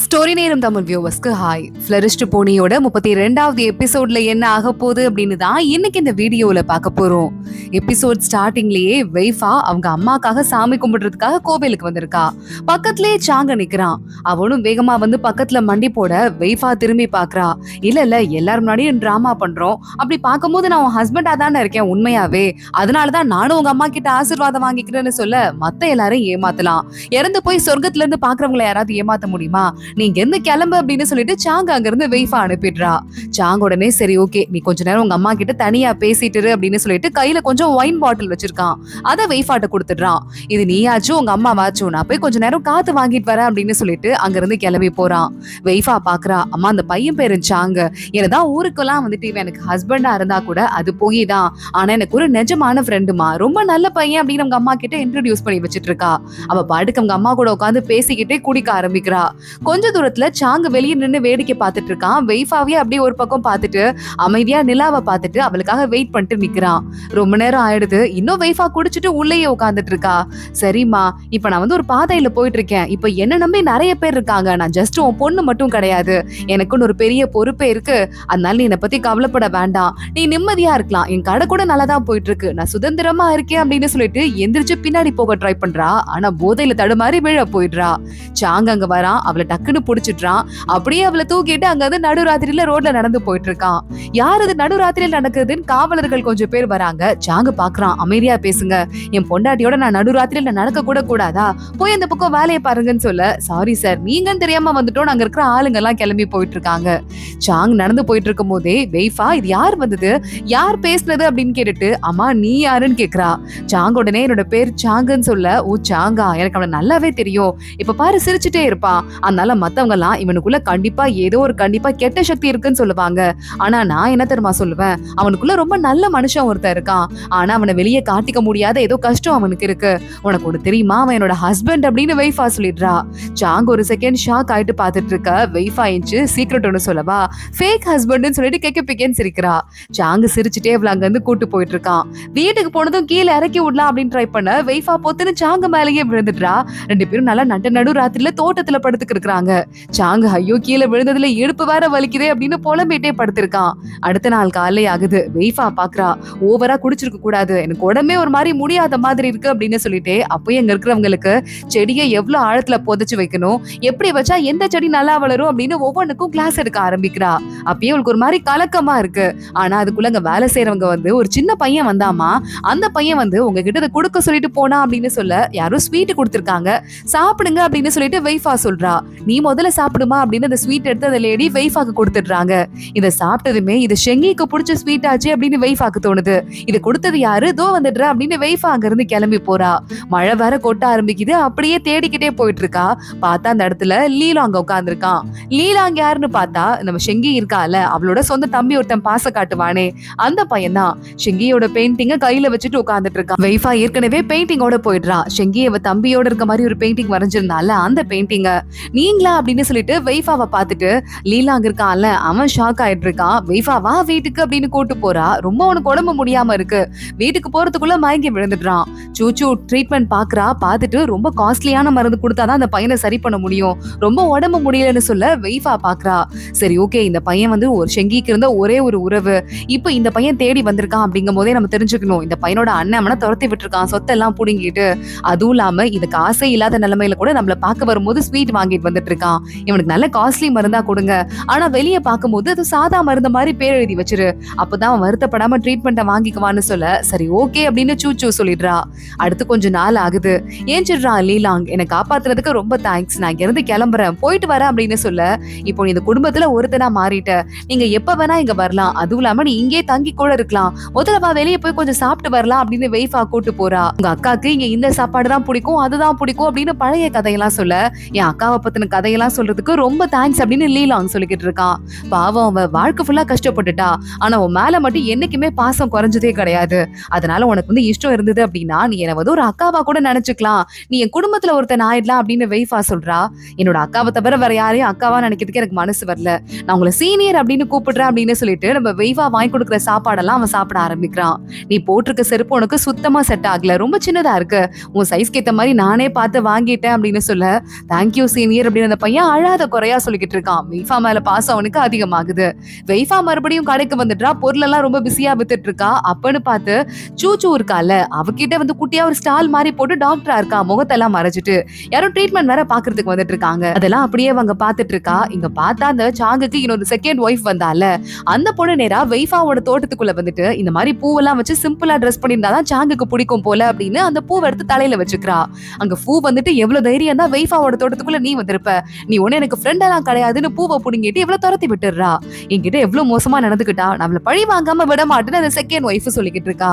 Story நேரம் Tamil வியூவர்ஸ்க்கு hi. ஃபிளரிஸ்ட் போனியோட 32வது எபிசோட்ல என்ன ஆக போகுது அப்படின்னு தான் இன்னைக்கு இந்த வீடியோல பார்க்க போறோம். எபிசோட் ஸ்டார்டிங்லயே வெய்ஃபா அவங்க அம்மாக்காக சாமி கும்பிடுறதுக்காக கோவிலுக்கு வந்திருக்கா. பக்கத்திலேயே சாங்க நிக்கிறான். அவனும் வேகமா வந்து பக்கத்துல மண்டி போட வெய்ஃபா திரும்பி பாக்குறா. இல்ல எல்லாரும் முன்னாடியும் டிராமா பண்றோம். அப்படி பார்க்கும்போது நான் உன் ஹஸ்பண்டா தானே இருக்கேன் உண்மையாவே. அதனாலதான் நானும் உங்க அம்மா கிட்ட ஆசீர்வாதம் வாங்கிக்கிறேன்னு சொல்ல மத்த எல்லாரும் ஏமாத்தலாம். இறந்து போய் சொர்க்கத்துல இருந்து பாக்குறவங்களை யாராவது ஏமாத்த முடியுமா? நீங்க இருந்து கிளம்பு அப்படின்னு சொல்லிட்டு சாங்க அங்க இருந்து வெய்ஃபா அனுப்பிடுறா. சாங்க உடனே சரி ஓகே நீ கொஞ்ச நேரம் உங்க அம்மா கிட்ட தனியா பேசிட்டு அப்படின்னு சொல்லிட்டு கையில கொஞ்சம் ஒயின் பாட்டில் வச்சிருக்கான். அத வெய்ஃபாட்ட கொடுத்துடுறான். இது நீயாச்சும் உங்க அம்மா வாச்சும் நான் போய் கொஞ்ச நேரம் காத்து வாங்கிட்டு வரேன் அப்படின்னு சொல்லிட்டு அங்க இருந்து கிளம்பி போறான். வெய்ஃபா பாக்குறா அம்மா அந்த பையன் பேரு சாங்க. எனதான் ஊருக்கெல்லாம் வந்துட்டு இவன் எனக்கு ஹஸ்பண்டா இருந்தா கூட அது போய் தான். ஆனா எனக்கு ஒரு நிஜமான ஃப்ரெண்டுமா ரொம்ப நல்ல பையன் அப்படின்னு அவங்க அம்மா கிட்ட இன்ட்ரோடியூஸ் பண்ணி வச்சிட்டு இருக்கா. அவ பாட்டுக்கு அவங்க அம்மா கூட உட்காந்து பேசிக்கிட்டே குடிக்க ஆரம்பிக்கிறா. கொஞ்ச தூரத்துல சாங்க வெளியே நின்று வேடிக்கை பார்த்துட்டு இருக்கான். வெய்ஃபாவே அப்படியே ஒரு பக்கம் பார்த்துட்டு அமைதியா நிலாவை பார்த்துட்டு அவளுக்காக வெயிட் பண்ணிட்டு நிக்கிறான். ரொம்ப நேரம் ஆயிடுது. இன்னும் வெய்ஃபா குடிச்சிட்டு உள்ளேயே உட்காந்துட்டு இருக்கா. சரிம்மா இப்ப நான் வந்து ஒரு பாதையில போயிட்டு இருக்கேன். இப்ப என்ன நம்பி நிறைய பேர் இருக்காங்க. நான் ஜஸ்ட் உன் பொண்ணு மட்டும் கிடையாது. எனக்குன்னு ஒரு பெரிய பொறுப்பே இருக்கு. அதனால நீ என்னை பத்தி கவலைப்பட வேண்டாம். நீ நிம்மதியா இருக்கலாம். என் கடை கூட நல்லாதான் போயிட்டு இருக்கு. நான் சுதந்திரமா இருக்கேன் அப்படின்னு சொல்லிட்டு எந்திரிச்சு பின்னாடி போக ட்ரை பண்றா. ஆனா போதையில தடுமாறி விழ போயிடுறா. சாங்க அங்க வரான். அவளை டக்குன்னு புடிச்சிடுறான். அப்படியே அவளை தூக்கிட்டு அங்க வந்து நடுராத்திரியில ரோட்ல நடந்து போயிட்டு இருக்கான். யார் அது நடுராத்திரியில நடக்குதுன்னு காவலர்கள் கொஞ்சம் பேர் வராங்க. சாங்க பாக்குறான். அமைதியா பேசுங்க. என் பொண்டாட்டியோட நான் நடுராத்திரியில நடக்க கூட கூடாதா? போய் அந்த பக்கம் வேலையை பாருங்கன்னு சொல்ல சாரி சார் நீங்கன்னு தெரியாம வந்துட்டோம். அங்க இருக்கிற ஆளுங்க எல்லாம் கிளம்பி போயிட்டு இருக்காங்க. சாங் நடந்து போயிட்டு இருக்கும் போதே வெய்ஃபா இது யார் வந்தது யார் பேசுனது அப்படின்னு கேட்டுட்டு அம்மா நீ யாருன்னு கேக்குறா. சாங்க உடனே என்னோட பேர் சாங்கன்னு சொல்ல ஓ சாங்கா எனக்கு அவனை நல்லாவே தெரியும். இப்ப பாரு சிரிச்சுட்டே இருப்பான். அதனால மத்தவங்க எல்லாம் இவனுக்குள்ள கண்டிப்பா ஏதோ ஒரு கண்டிப்பா கெட்ட சக்தி இருக்குன்னு சொல்லுவாங்க. ஆனா நான் என்ன தெரியுமா சொல்லுவேன், அவனுக்குள்ள ரொம்ப நல்ல மனுஷன் ஒருத்தர் இருக்கான். ஆனா அவனை வெளியே காட்டிக்க முடியாத ஏதோ கஷ்டம் அவனுக்கு இருக்கு. உனக்கு ஒண்ணு தெரியுமா அவன் என்னோட ஹஸ்பண்ட் அப்படின்னு வெய்ஃபா சொல்லிடுறா. சாங் ஒரு செகண்ட் ஷாக் ஆயிட்டு பாத்துட்டு இருக்க. வெய்ஃபா இன்ச்சு சீக்ரெட் ஒன்னு சொல்லவா ஃபேக் ஹஸ்பண்ட்னு சொல்லிட்டு கெக்க பிக்கேன்னு சிரிக்கிறா. சாங் சிரிச்சுட்டே அவளை அங்க இருந்து கூட்டு போயிட்டு இருக்கான். வீட்டுக்கு போனதும் கீழே இறக்கி விடலாம் அப்படின்னு ட்ரை பண்ண வெய்ஃபா பொத்துன்னு சாங்க மேலேயே விழுந்துடுறா. ரெண்டு பேரும் நல்லா நடு ராத்திரில தோட்டத்துல படுத்துக்கு இருக்கிறாங்க. சாங்க ஐயோ கீழே விழுந்ததுல இடுப்பு வேற வலிக்குதே அப்படின்னு புலம்பிட்டே படுத்திருக்கான். அடுத்த நாள் காலை ஆகுது. வெய்ஃபா பாக்குறா ஓவரா குடிச்சிருக்க கூடாது. எனக்கு உடம்பே ஒரு மாதிரி முடியாத மாதிரி இருக்கு அப்படின்னு சொல்லிட்டு அப்பயும் அங்க இருக்கிறவங்களுக்கு செடியை எவ்வளவு ஆழத்துல புதைச்சு வைக்கணும், எப்படி வச்சா எந்த செடி நல்லா வளரும் அப்படின்னு ஒவ்வொன்றுக்கும் கிளாஸ் எடுக்க ஆரம்பிக்கிறா. அப்பயே அவளுக்கு ஒரு மாதிரி கலக்கமா இருக்கு. ஆனா அதுக்குள்ள அங்க வேலை செய்யறவங்க வந்து ஒரு சின்ன பையன் வந்தாமா. அந்த பையன் வந்து உங்ககிட்ட இதை கொடுக்க சொல்லிட்டு போனா அப்படின்னு சொல்ல யாரும் ஸ்வீட் கொடுத்திருக்காங்க சாப்பிடுங்க அப்படின்னு சொல்லிட்டு வெய்ஃபா சொல்றா. நீ முதல்ல சாப்பிடுமா அப்படின்னு அந்த ஸ்வீட் எடுத்து அந்த லேடி வெய்ஃபாக்கு கொடுத்துடுறாங்க. இதை சாப்பிட்டதுமே இது ஷெங்கிக்கு பிடிச்ச ஸ்வீட் ஆச்சு அப்படின்னு வெய்ஃபாக்கு தோணுது. இது கொடுத்தது யாரு தோ வந்துடுற அப்படின்னு வெய்ஃபா அங்க இருந்து கிளம்பி போறா. மழை வேற கொட்ட ஆரம்பிக்குது. அப்படியே தேடிக்கிட்டே போயிட்டு இருக்கா. பார்த்தா அந்த இடத்துல லீலாங் உட்கார்ந்து இருக்கான். லீலாங் யாருன்னு பார்த்தா நம்ம ஷெங்கி இருக்கால அவளோட சொந்த தம்பி ஒருத்தன் பாச காட்டுவானே அந்த பையன் தான். ஷெங்கியோட பெயிண்டிங்க கையில வச்சுட்டு உட்கார்ந்துட்டு இருக்கான். வெய்ஃபா ஏற்கனவே பெயிண்டிங்கோட போயிடுறா. ஷெங்கி அவ தம்பியோட இருக்க மாதிரி ஒரு பெயிண்டிங் வரைஞ்சிருந்தால அந்த பெயிண்டிங்க நீங்களா அப்படின்னு சொல்லிட்டு வெய்ஃபாவை பார்த்துட்டு லீலாங்க இருக்கான்ல அவன் ஷாக் ஆயிட்டு இருக்கான். வெய்ஃபா வா வீட்டுக்கு அப்படின்னு கூட்டு போறா. ரொம்ப உனக்கு உடம்பு முடியாம இருக்கு. வீட்டுக்கு போறதுக்குள்ள மயங்கி விழுந்துடுறான். சூச்சு ட்ரீட்மெண்ட் பாக்குறா. பார்த்துட்டு ரொம்ப காஸ்ட்லியான மருந்து கொடுத்தாதான் அந்த பையனை சரி பண்ண முடியும். ரொம்ப உடம்பு முடியலன்னு சொல்ல வெய்ஃபா பாக்குறா. சரி ஓகே இந்த பையன் வந்து ஒரு ஷெங்கிக்கு இருந்த ஒரே ஒரு உறவு. இப்ப இந்த பையன் தேடி வந்திருக்கான் அப்படிங்கும் போதே நம்ம தெரிஞ்சுக்கணும் இந்த பையனோட அண்ணன் அவனை துரத்தி விட்டுருக்கான் சொத்தெல்லாம் புடுங்கிட்டு. அதுவும் இல்லாம இதுக்கு ஆசை இல்லாத நிலைமையில கூட நம்மள பார்க்க வரும்போது ஸ்வீட் வாங்கிட்டு வந்துட்டு இருக்கான். இவனுக்கு நல்ல காஸ்ட்லி மருந்தா கொடுங்க. ஆனா வெளியே பார்க்கும்போது அது சாதா மருந்து மாதிரி பேர் எழுதி வச்சிரு. அப்பதான் அவன் வருத்தப்படாம ட்ரீட்மெண்ட்டை வாங்கிக்குவான்னு சொல்ல சரி ஓகே அப்படின்னு சூச்சு சொல்லிடுறா. அடுத்து கொஞ்ச நாள் ஆகுது. ஏஞ்சிடுறா லீலாங். என்னை காப்பாத்துறதுக்கு ரொம்ப தேங்க்ஸ். நான் இங்க இருந்து கிளம்புறேன் போயிட்டு வரேன் அப்படின்னு சொல்ல இப்போ நீ இந்த குடும்பத்துல ஒருத்தனா மாறிட்ட. நீங்க எப்ப வேணா இங்க வரலாம். அதுவும் இல்லாம நீ இங்கே தங்கி கூட இருக்கலாம். முதல்ல வெளியே போய் கொஞ்சம் சாப்பிட்டு வரலாம் அப்படின்னு வெய்ஃபா கூட்டு போறா. உங்க அக்காக்கு இங்க இந்த சாப்பாடு தான் பிடிக்கும் அதுதான் பிடிக்கும் அப்படின்னு பழைய கதையெல்லாம் சொல்ல என் அக்காவை பத்தின கதையெல்லாம் சொல்றதுக்கு ரொம்ப தேங்க்ஸ் அப்படின்னு லீலாங் சொல்லிக்கிட்டு இருக்கான். பாவம் அவ வாழ்க்கை ஃபுல்லா கஷ்டப்பட்டுட்டா. ஆனா உன் மேல மட்டும் என்னைக்குமே பாசம் குறைஞ்சதே கிடையாது. அதனால உனக்கு வந்து இஷ்டம் இருந்தது அப்படின்னா நீ என்ன வந்து ஒரு அக்காவா கூட நினைச்சுக்கலாம். நீ என் குடும்பத்துல ஒருத்தன் ஆயிடலாம் அப்படின்னு வெய்ஃபா சொல்றா. என்னோட அக்காவை தவிர வேற யாரையும் அக்காவா நினைக்கிறதுக்கு எனக்கு மனசு வரல. நான் உங்களை சீனியர் அப்படின்னு கூப்பிடுறேன் அப்படின்னு சொல்லிட்டு நம்ம வெய்ஃபா வாங்கி கொடுக்குற சாப்பாடெல்லாம் அவன் சாப்பிட ஆரம்பிக்கிறான். நீ போட்டிருக்க செருப்பு உனக்கு சுத்தமா செட் ஆகல. ரொம்ப சின்னதா இருக்கு. உன் சைஸ்க்கு ஏத்த மாதிரி நானே பார்த்து வாங்கிட்டேன் அப்படின்னு சொல்ல தேங்க்யூ சீனியர் அப்படின்னு அந்த பையன் அழாத குறையா சொல்லிக்கிட்டு இருக்கான். வெய்ஃபா மேல பாசம் அவனுக்கு அதிகமாகுது. வெய்ஃபா மறுபடியும் கடைக்கு வந்துட்டா, பொருள் எல்லாம் ரொம்ப பிஸியா வித்துட்டு இருக்கா. அப்பன்னு பார்த்து சூச்சு இருக்கால, அவகிட்ட வந்து குட்டியா ஒரு ஸ்டால் மாதிரி போட்டு டாக்டரா இருக்கா, முகத்தெல்லாம் மறைச்சிட்டு யாரும் ட்ரீட்மெண்ட் வேற பாக்குறதுக்கு வந்துட்டு இருக்காங்க. அதெல்லாம் அப்படியே அவங்க பாத்துட்டு இருக்கா. இங்க பார்த்தா அந்த சாங்குக்கு இன்னொரு செகண்ட் ஒய்ஃப் வந்தால, அந்த பொண்ணு நேரா வெய்ஃபாவோட தோட்டத்துக்குள்ள வந்துட்டு இந்த மாதிரி பூவெல்லாம் வச்சு சிம்பிளா ட்ரெஸ் பண்ணியிருந்தாதான் சாங்குக்கு பிடிக்கும் போல அப்படின்னு அந்த பூவை எடுத்து தலையில வச்சுக்கிறா. அங்க பூ வந்துட்டு எவ்வளவு தைரியம் தான் வெய்ஃபாவோட தோட்டத்துக்குள்ள நீ வந்திருப்ப, நீ ஒண்ணு எனக்கு ஃப்ரெண்ட் எல்லாம் கிடையாதுன்னு பூவை புடுங்கிட்டு எவ்வளவு துரத்தி விட்டுறா. என்கிட்ட எவ்வளவு மோசமா நடந்துக்கிட்டா, நம்மள பழி வாங்காம விட மாட்டேன்னு அந்த செகண்ட் ஒய்ஃப் சொல்லிக்கிட்டு இருக்கா.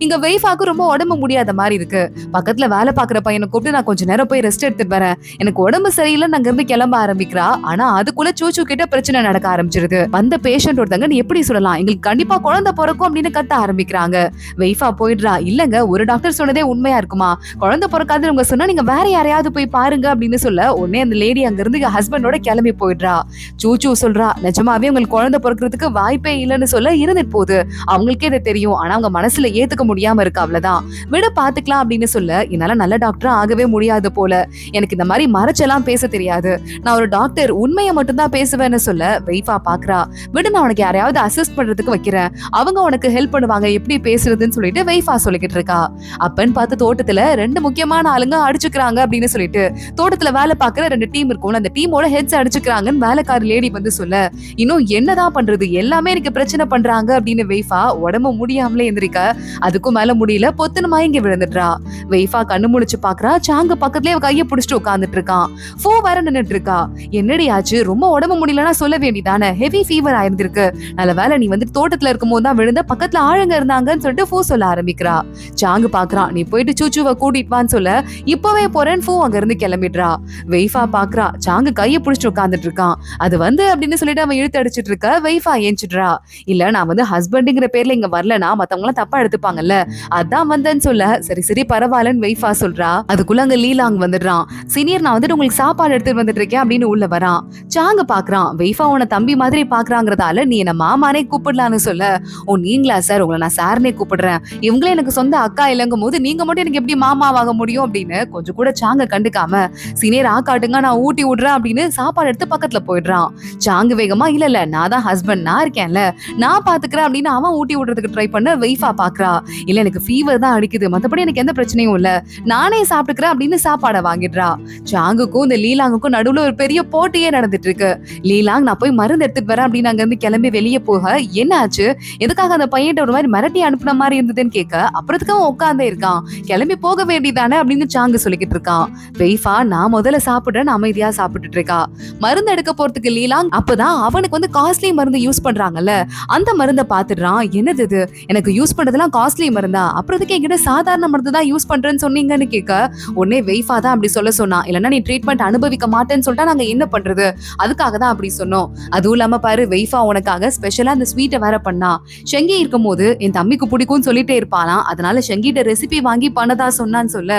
இங்க வெய்ஃபாக்கு ரொம்ப உடம்பு முடியாத மாதிரி இருக்கு. பக்கத்துல வேலை பாக்குற பையனை கூப்பிட்டு நான் கொஞ்ச நேரம் போய் ரெஸ்ட் எடுத்துட்டு வரேன், எனக்கு உடம்பு சரியில்லைன்னு அங்க இருந்து கிளம்ப ஆரம்பிக்கிறா. ஆனா அதுக்குள்ள சூச்சு கிட்ட பிரச்சனை நடக்க ஆரம்பிச்சிருது. வந்த பேஷண்ட் ஒருத்தங்க நீ எப்படி சொல்லலாம், எங்களுக்கு கண்டிப்பா குழந்தை பிறக்கும் அப்படின்னு கத்த ஆரம்பிக்கிறாங்க. வெய்ஃபா போயிடுறா. இல்லங்க, ஒரு டாக்டர் சொன்னதே உண்மையா இருக்குமா, குழந்தை பிறக்காதுன்னு உங்க சொன்னா நீங்க வேற யாரையாவது போய் பாருங்க அப்படின்னு சொல்ல உடனே அந்த லேடி அங்க இருந்து ஹஸ்பண்டோட கிளம்பி போயிடுறா. சூச்சு சொல்றா, நிஜமாவே உங்களுக்கு குழந்தை பிறக்கிறதுக்கு வாய்ப்பே இல்லைன்னு சொல்ல இருந்துட்டு போகுது, அவங்களுக்கே இதை தெரியும், ஆனா அவங்க மனசுல ஏத்துக்க முடியாம இருக்கு, அவ்வளவுதான், விட பாத்துக்கலாம் அப்படின்னு சொல்ல என்னால நல்ல டாக்டரா ஆகவே முடியாது போல, எனக்கு இந்த மாதிரி மறைச்செல்லாம் பேச தெரியாது, நான் ஒரு டாக்டர், உண்மையை மட்டும் தான் பேசுவேன்னு சொல்ல வெய்ஃபா பாக்குறா. விடு, நான் உனக்கு யாரையாவது அசிஸ்ட் பண்றதுக்கு வைக்கிறேன், அவங்க உனக்கு ஹெல்ப் பண்ணுவாங்க எப்படி பேசுறதுன்னு சொல்லிட்டு வெய்ஃபா சொல்லிக்கிட்டு இருக்கா. அப்பன்னு பார்த்து தோட்டத்துல ரெண்டு முக்கியமான ஆளுங்க அடிச்சுக்கிறாங்க அப்படின்னு சொல்லிட்டு தோட்டத்துல வேலை பாக்குற ரெண்டு டீம் இருக்கும், அந்த டீமோட ஹெட்ஸ் அடிச்சுக்கிறாங்கன்னு வேலைக்கார லேடி வந்து சொல்ல, இன்னும் என்னதான் பண்றது, எல்லாமே எனக்கு பிரச்சனை பண்றாங்க அப்படின்னு வெய்ஃபா உடம்பு முடியாமலே எந்திரிக்க அதுக்கும் மேல முடியல, பொத்துன்னு மயங்கி விழுந்துடுறா. வெய்ஃபா கண்ணு முடிச்சு பாக்குறா. சாங்க பக்கத்துலயே கையை பிடிச்சிட்டு உட்கார்ந்துட்டு இருக்கான். ஃபோ வேற நின்னுட்டு இருக்கா. என்னடி ஆச்சு, ரொம்ப உடம்பு முடியலன்னா சொல்ல வேண்டியதானே, ஹெவி ஃபீவர் ஆயிருந்திருக்கு, நல்ல வேலை நீ வந்து தோட்டத்துல இருக்கும் போது தான் விழுந்த, பக்கத்துல ஆளுங்க இருந்தாங்கன்னு சொல்லிட்டு ஃபோ சொல்ல ஆரம்பிக்கிறா. சாங்கு பாக்குறான். நீ போயிட்டு சூச்சுவை கூட்டிட்டு வான்னு சொல்ல இப்பவே போறேன்னு ஃபோ அங்க இருந்து கிளம்பிடுறா. வெய்ஃபா பாக்குறா. சாங்கு கையை பிடிச்சிட்டு உட்கார்ந்துட்டு இருக்கான். அது வந்து அப்படின்னு சொல்லிட்டு அவன் இழுத்து அடிச்சிட்டு இருக்க. வெய்ஃபா ஏஞ்சிடுறா. இல்ல, நான் வந்து ஹஸ்பண்டுங்கிற பேர்ல இங்க வரலனா மத்தவங்க எல்லாம் தப்பா எடுத்துப்பாங்கல்ல, அதான் வந்தேன்னு சொல்ல சரி சரி பரவாயில்லன்னு வெய்ஃபா சொல்றா. அதுக்குள்ள அங்க லீலாங் வந்துடுறான். சீனியர், நான் வந்துட்டு உங்களுக்கு சாப்பாடு எடுத்துட்டு வந்துட்டு இருக்கேன் அப்படின்னு உள்ள வரான். சாங்க பாக்குறான். வெய்ஃபா உன தம்பி மாதிரி பாக்குறாங்கிறதால நீ என்ன மாமானே கூப்பிடலான்னு சொல்ல, ஓ நீங்களா சார், உங்களை நான் சார்னே கூப்பிடுறேன், இவங்களே எனக்கு சொந்த அக்கா இல்லங்கும் போது நீங்க மட்டும் எனக்கு எப்படி மாமாவாக முடியும் அப்படின்னு கொஞ்சம் கூட சாங்க கண்டுக்காம, சீனியர் ஆக்காட்டுங்க நான் ஊட்டி விடுறேன் அப்படின்னு சாப்பாடு எடுத்து பக்கத்துல போயிடுறான். சாங்கு வேகமா இல்ல இல்ல நான் தான் ஹஸ்பண்ட், நான் இருக்கேன்ல, நான் பாத்துக்கிறேன் அப்படின்னு அவன் ஊட்டி விடுறதுக்கு ட்ரை பண்ண வெய்ஃபா பாக்குறா. இல்ல எனக்கு ஃபீவர் தான் அடிக்குது, மத்தபடி எனக்கு எந்த பிரச்சனையும் இல்ல, நானே சாப்பிட்டுக்கிறேன் அப்படின்னு சாப்பாடை வாங்கிடுறா. சாங்குக்கும் இந்த லீலாங்குக்கும் நடுவுல ஒரு பெரிய போட்டியே நடந்துட்டு இருக்கு. லீலாங் நான் போய் மருந்து எடுத்துட்டு வரேன் அப்படின்னு அங்க இருந்து கிளம்பி வெளியே போக, என்ன ஆச்சு, எதுக்காக அந்த பையன் ஒரு மாதிரி மிரட்டி அனுப்புன மாதிரி இருந்ததுன்னு கேட்க, அப்புறத்துக்கு அவன் உட்கார்ந்தே இருக்கான். கிளம்பி போக வேண்டியதானே அப்படின்னு சாங்கு சொல்லிக்கிட்டு இருக்கான். வெய்ஃபா நான் முதல்ல சாப்பிடுறேன் அமைதியா சாப்பிட்டுட்டு இருக்கா. மருந்து எடுக்க போறதுக்கு லீலாங் அப்பதான் அவனுக்கு வந்து காஸ்ட்லி மருந்து யூஸ் பண்றாங்கல்ல, அந்த மருந்தை பாத்துடுறான். என்னது இது, எனக்கு யூஸ் பண்றதெல்லாம் காஸ்ட்லி மருந்தா, அப்புறத்துக்கு என்கிட்ட சாதாரண மருந்து தான் யூஸ் பண்றேன்னு சொன்னீங்கன்னு கேட்க, உடனே வெய்ஃபா தான் அப்படி சொல்ல சொன்னா, இல்லன்னா நீ ட்ரீட்மெண்ட் அனுபவிக்க மாட்டேன்னு சொல்லிட்டா நாங்க என்ன பண்றது, அதுக்காக தான் அப்படி சொன்னோம். அதுவும் இல்லாம பாரு, வெய்ஃபா உனக்காக ஸ்பெஷலா அந்த ஸ்வீட்டை வேற பண்ணா, ஷெங்கி இருக்கும் போது என் தம்பிக்கு பிடிக்கும்னு சொல்லிட்டே இருப்பாளாம், அதனால ஷெங்கிட்ட ரெசிபி வாங்கி பண்ணதா சொன்னான்னு சொல்ல,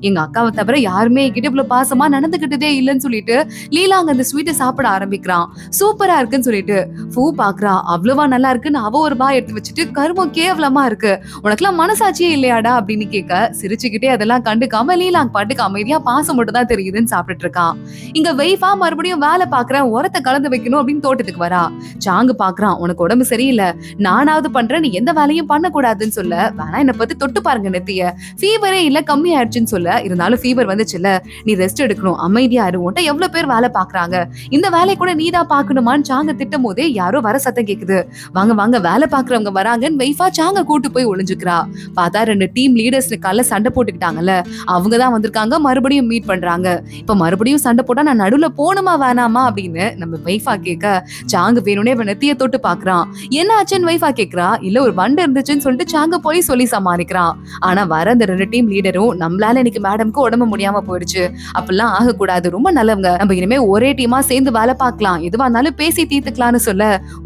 எங்க அக்காவை தவிர யாருமே என்கிட்ட இவ்வளவு பாசமா நடந்துகிட்டதே இல்லைன்னு சொல்லிட்டு லீலாங்க அந்த ஸ்வீட்டை சாப்பிட ஆரம்பிக்கிறான். சூப்பரா இருக்குன்னு சொல்லிட்டு பூ பாக்குறா. அவ்வளவா நல்லா இருக்குன்னு அவ ஒரு பாய் எடுத்து வச்சுட்டு, கருமம் கேவலமா இருக்கு, உனக்குலாம் மனசாட்சியே இல்லையாடா அப்படின்னு கேட்க, சிரிச்சுக்கிட்டே அதெல்லாம் கண்டுக்காம லீலாங் பாட்டுக்கு அமைதியா பாசம் மட்டும் தான் தெரியுதுன்னு சாப்பிட்டுட்டு இருக்கான். இங்க வெய்ஃபா மறுபடியும் வேலை பாக்குறேன், உரத்தை கலந்து வைக்கணும் அப்படின்னு தோட்டத்துக்கு வரா. சாங்கு பாக்குறான். உனக்கு உடம்பு சரியில்லை, நானாவது பண்றேன், நீ எந்த வேலையும் பண்ண கூடாதுன்னு சொல்ல, வேணா என்ன பத்தி தொட்டு பாருங்க நெத்திய, ஃபீவரே இல்ல கம்மி ஆயிடுச்சுன்னு சொல்ல, இருந்தாலும் ஃபீவர் வந்துச்சுல்ல, நீ ரெஸ்ட் எடுக்கணும், அமைதியா இரு, உன்ட்ட எவ்வளவு பேர் வேலை பாக்குறாங்க, இந்த வேலையை கூட நீதான் பாக்கணுமான்னு சாங்க திட்டும் போதே யாரோ வர சத்தம் கேக்குது. வாங்க வாங்க வேலை பாக்குறவங்க வராங்கன்னு வெய்ஃபா சாங்க கூட்டு போய் ஒளிஞ்சுக்கிறா. பார்த்தா ரெண்டு டீம் லீடர்ஸ் கால சண்டை போட்டுக்கிட்டாங்கல்ல, அவங்கதான் வந்திருக்காங்க, மறுபடியும் மீட் பண்றாங்க. இப்ப மறுபடியும் சண்டை போட்டா நான் நடுவுல போணுமா வேணாமா அப்படின்னு நம்ம வெய்ஃபா கேட்க, சாங்க வேணும்னே நெத்திய தொட்டு பாக்குறான். என்ன ஆச்சுன்னு வெய்ஃபா கேக்குறா. இல்ல ஒரு வண்டு இருந்துச்சுன்னு சொல்லிட்டு சாங்க போய் சொல்லி சமாளிக்கிறான். ஆனா வர அந்த ரெண்டு டீம் லீடரும், நம்மளால இன்னைக்கு மேடம்க்கு உடம்பு முடியாம போயிடுச்சு, அப்படிலாம் ஆகக்கூடாது, ரொம்ப நல்லவங்க, நம்ம இனிமே ஒரே டீமா சேர்ந்து வேலை பார்க்கலாம், எதுவா இருந்தாலும் பேசி தீர்த்துக்கலாம்னு சொல்ல,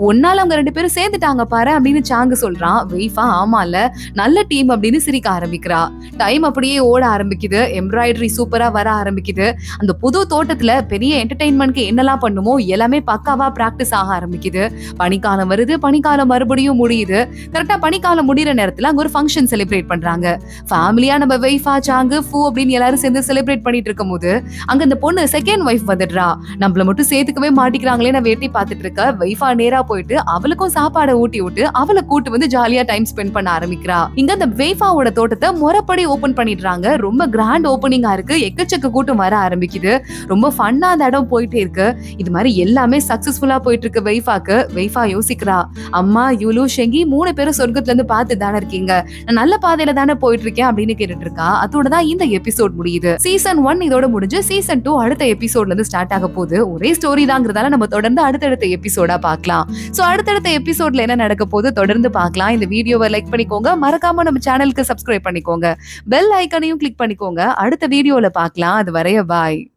ஒன்னால அவங்க ரெண்டு பேரும் சேர்ந்துட்டாங்க பாரு அப்படின்னு சாங்கு சொல்றான். வெய்ஃபா ஆமால நல்ல டீம் அப்படின்னு சிரிக்க ஆரம்பிக்கிறா. டைம் அப்படியே ஓட ஆரம்பிக்குது. எம்ப்ராய்டரி சூப்பரா வர ஆரம்பிக்குது. அந்த புது தோட்டத்துல பெரிய என்டர்டைன்மெண்ட்க்கு என்னெல்லாம் பண்ணுமோ எல்லாமே பக்காவா பிராக்டிஸ் ஆக ஆரம்பிக்குது. பனிக்காலம் வருது, பனிக்காலம் மறுபடியும் முடியுது. கரெக்டா பனிக்காலம் முடிகிற நேரத்துல அங்க ஒரு ஃபங்க்ஷன் செலிப்ரேட் பண்றாங்க. ஃபேமிலியா நம்ம வெய்ஃபா சாங்கு ஃபூ அப்படின்னு எல்லாரும் சேர்ந்து செலிப்ரேட் பண்ணிட்டு இருக்கும் போது அங்க இந்த பொண்ணு செகண்ட் வைஃப் வந்துடுறா. நம்மள மட்டும் சேர்த்துக்கவே மாட்டிக்கிறாங்களே நான் வேட்டி பார்த்துட்டு இருக்க வைஃபா நேரா போயிட்டு அவளுக்கும் சாப்பாடை ஊட்டி விட்டு அவளை கூட்டு வந்து ஜாலியா டைம் ஸ்பெண்ட் பண்ண ஆரம்பிக்கிறா. இங்க அந்த வைஃபாவோட தோட்டத்தை முறைப்படி ஓபன் பண்ணிடுறாங்க. ரொம்ப கிராண்ட் ஓபனிங்கா இருக்கு. எக்கச்சக்க கூட்டம் வர ஆரம்பிக்குது. ரொம்ப ஃபன்னா அந்த இடம் போயிட்டே இருக்கு. இது மாதிரி எல்லாமே சக்சஸ்ஃபுல்லா போயிட்டு இருக்கு வைஃபாக்கு. வைஃபா யோசிக்கிறா, அம்மா யூலு ஷெங்கி 3 பேரும் சொர்க்கத்துல இருந்து பார்த்து தானே இருக்கீங்க, நான் நல்ல பாதையில தானே போயிட்டு இருக்கேன் அப்படின்னு கேட்டுட்டு இருக்கா. அதோட தான் இந்த எபிசோட் முடியுது. சீசன் 1 இதோட முடிஞ்சு சீசன் 2 அடுத்த எபிசோட்ல இருந்து ஸ்டார்ட் ஆக போகுது. ஒரே ஸ்டோரி தாங்கிறதால நம்ம தொடர்ந்து அடுத்தடுத்த எபிசோடா பார்க்கலாம். சோ அடுத்தடுத்த எபிசோட்ல என்ன நடக்க போகுது தொடர்ந்து பார்க்கலாம். இந்த வீடியோவை லைக் பண்ணிக்கோங்க, மறக்காம நம்ம சேனலுக்கு சப்ஸ்கிரைப் பண்ணிக்கோங்க, பெல் ஐகானையும் கிளிக் பண்ணிக்கோங்க. அடுத்த வீடியோல பார்க்கலாம். அது வரைய பாய்.